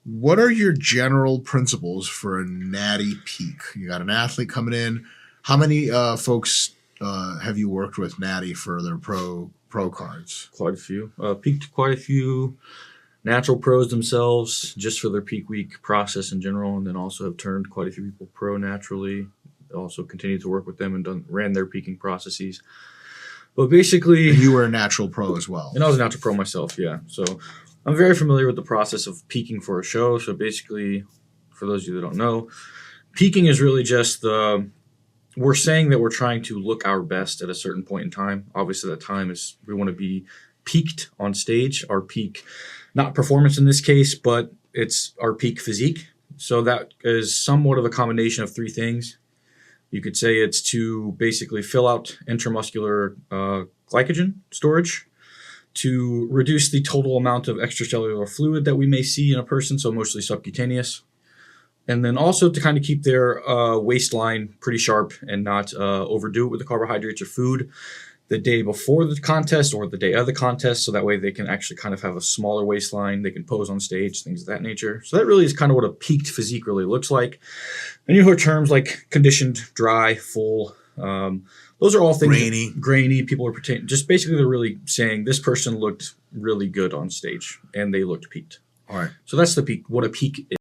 What are your general principles for a natty peak? You got an athlete coming in. How many folks have you worked with natty for their pro cards? Quite a few. Peaked quite a few natural pros themselves just for their peak week process in general, and then also have turned quite a few people pro naturally. Also continued to work with them and ran their peaking processes. But basically... And you were a natural pro as well. And I was a natural pro myself, yeah. So I'm very familiar with the process of peaking for a show. So basically, for those of you that don't know, peaking is really just we're saying that we're trying to look our best at a certain point in time. Obviously, that time is we want to be peaked on stage, our peak, not performance in this case, but it's our peak physique. So that is somewhat of a combination of three things. You could say it's to basically fill out intramuscular glycogen storage, to reduce the total amount of extracellular fluid that we may see in a person, so mostly subcutaneous, and then also to kind of keep their waistline pretty sharp and not overdo it with the carbohydrates or food the day before the contest or the day of the contest, so that way they can actually kind of have a smaller waistline, they can pose on stage, things of that nature. So that really is kind of what a peaked physique really looks like. And you hear terms like conditioned, dry, full. Those are all things. Grainy. People are pretending. Just basically they're really saying this person looked really good on stage and they looked peaked. All right. So that's the peak, what a peak is.